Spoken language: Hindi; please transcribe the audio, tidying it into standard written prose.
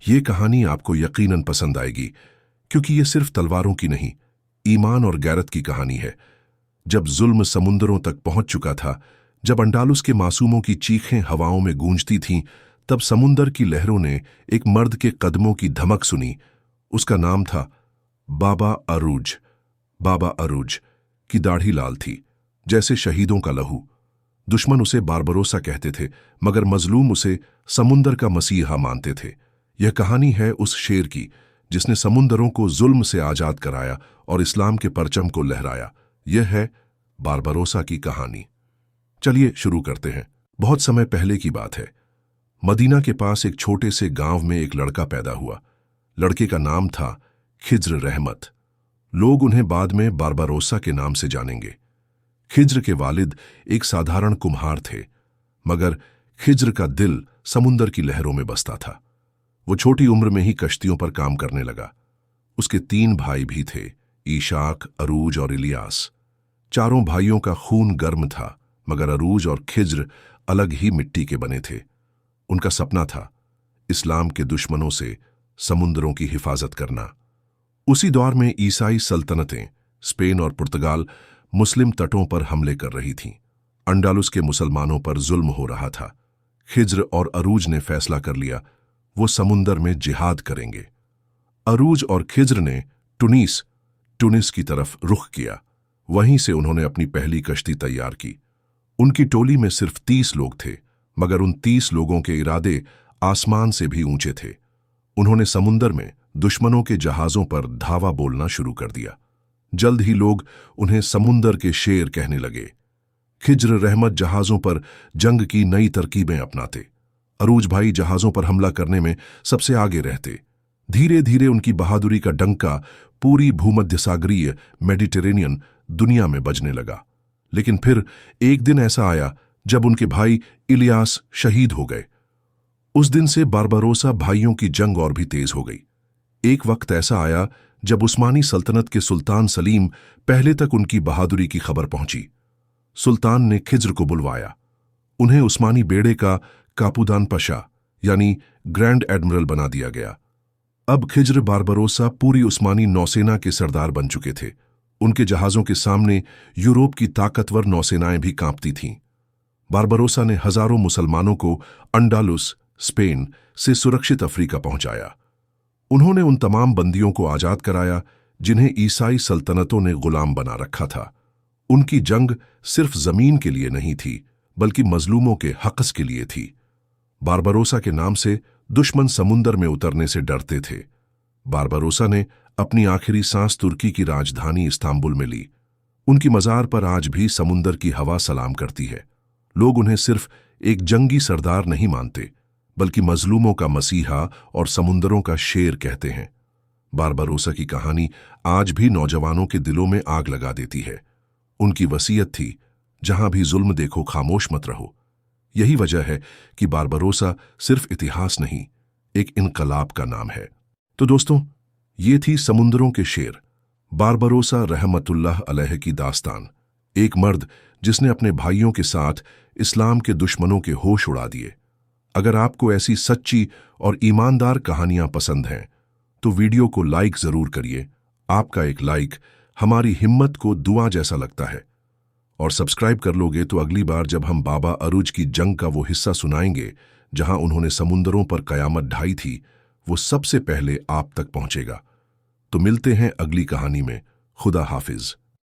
ये कहानी आपको यकीनन पसंद आएगी, क्योंकि ये सिर्फ तलवारों की नहीं, ईमान और गैरत की कहानी है। जब जुल्म समुंदरों तक पहुंच चुका था, जब अंडालुस के मासूमों की चीखें हवाओं में गूंजती थीं, तब समुंदर की लहरों ने एक मर्द के कदमों की धमक सुनी। उसका नाम था बाबा अरूज। बाबा अरूज की दाढ़ी लाल थी, जैसे शहीदों का लहू। दुश्मन उसे बारबरोसा कहते थे, मगर मजलूम उसे समुंदर का मसीहा मानते थे। यह कहानी है उस शेर की जिसने समुंदरों को जुल्म से आजाद कराया और इस्लाम के परचम को लहराया। यह है बारबरोसा की कहानी। चलिए शुरू करते हैं। बहुत समय पहले की बात है। मदीना के पास एक छोटे से गांव में एक लड़का पैदा हुआ। लड़के का नाम था खिज्र रहमत। लोग उन्हें बाद में बारबरोसा के नाम से जानेंगे। खिज्र के वालिद एक साधारण कुम्हार थे, मगर खिज्र का दिल समुंदर की लहरों में बसता था। वो छोटी उम्र में ही कश्तियों पर काम करने लगा। उसके 3 भाई भी थे, ईशाक, अरूज और इलियास। चारों भाइयों का खून गर्म था, मगर अरूज और खिज्र अलग ही मिट्टी के बने थे। उनका सपना था इस्लाम के दुश्मनों से समुंदरों की हिफाजत करना। उसी दौर में ईसाई सल्तनतें, स्पेन और पुर्तगाल, मुस्लिम तटों पर हमले कर रही थीं। अंडालुस के मुसलमानों पर जुल्म हो रहा था। खिज्र और अरूज ने फैसला कर लिया, वो समुंदर में जिहाद करेंगे। अरूज और खिज्र ने टुनिस की तरफ रुख किया। वहीं से उन्होंने अपनी पहली कश्ती तैयार की। उनकी टोली में सिर्फ 30 लोग थे, मगर उन 30 लोगों के इरादे आसमान से भी ऊंचे थे। उन्होंने समुंदर में दुश्मनों के जहाजों पर धावा बोलना शुरू कर दिया। जल्द ही लोग उन्हें समुंदर के शेर कहने लगे। खिज्र रहमत जहाजों पर जंग की नई तरकीबें अपनाते। अरूज भाई जहाजों पर हमला करने में सबसे आगे रहते। धीरे धीरे उनकी बहादुरी का डंका पूरी भूमध्यसागरीय मेडिटेरेनियन दुनिया में बजने लगा। लेकिन फिर एक दिन ऐसा आया जब उनके भाई इलियास शहीद हो गए। उस दिन से बारबरोसा भाइयों की जंग और भी तेज हो गई। एक वक्त ऐसा आया जब उस्मानी सल्तनत के सुल्तान सलीम पहले तक उनकी बहादुरी की खबर पहुंची। सुल्तान ने खिज्र को बुलवाया। उन्हें उस्मानी बेड़े का कापूदान पशा यानी ग्रैंड एडमिरल बना दिया गया। अब खिज्र बारबरोसा पूरी उस्मानी नौसेना के सरदार बन चुके थे। उनके जहाजों के सामने यूरोप की ताकतवर नौसेनाएं भी कांपती थीं। बारबरोसा ने हजारों मुसलमानों को अंडालुस, स्पेन से सुरक्षित अफ्रीका पहुंचाया। उन्होंने उन तमाम बंदियों को आजाद कराया जिन्हें ईसाई सल्तनतों ने गुलाम बना रखा था। उनकी जंग सिर्फ जमीन के लिए नहीं थी, बल्कि मजलूमों के हक़ के लिए थी। बारबरोसा के नाम से दुश्मन समुंदर में उतरने से डरते थे। बारबरोसा ने अपनी आखिरी सांस तुर्की की राजधानी इस्तांबुल में ली। उनकी मज़ार पर आज भी समुंदर की हवा सलाम करती है। लोग उन्हें सिर्फ एक जंगी सरदार नहीं मानते, बल्कि मजलूमों का मसीहा और समुंदरों का शेर कहते हैं। बारबरोसा की कहानी आज भी नौजवानों के दिलों में आग लगा देती है। उनकी वसीयत थी, जहां भी जुल्म देखो खामोश मत रहो। यही वजह है कि बारबरोसा सिर्फ इतिहास नहीं, एक इनकलाब का नाम है। तो दोस्तों, ये थी समुंदरों के शेर बारबरोसा रहमतुल्लाह अलैह की दास्तान। एक मर्द जिसने अपने भाइयों के साथ इस्लाम के दुश्मनों के होश उड़ा दिए। अगर आपको ऐसी सच्ची और ईमानदार कहानियां पसंद हैं, तो वीडियो को लाइक जरूर करिए। आपका एक लाइक हमारी हिम्मत को दुआ जैसा लगता है। और सब्सक्राइब कर लोगे तो अगली बार जब हम बाबा अरूज की जंग का वो हिस्सा सुनाएंगे जहां उन्होंने समुंदरों पर कयामत ढाई थी, वो सबसे पहले आप तक पहुंचेगा। तो मिलते हैं अगली कहानी में। खुदा हाफिज।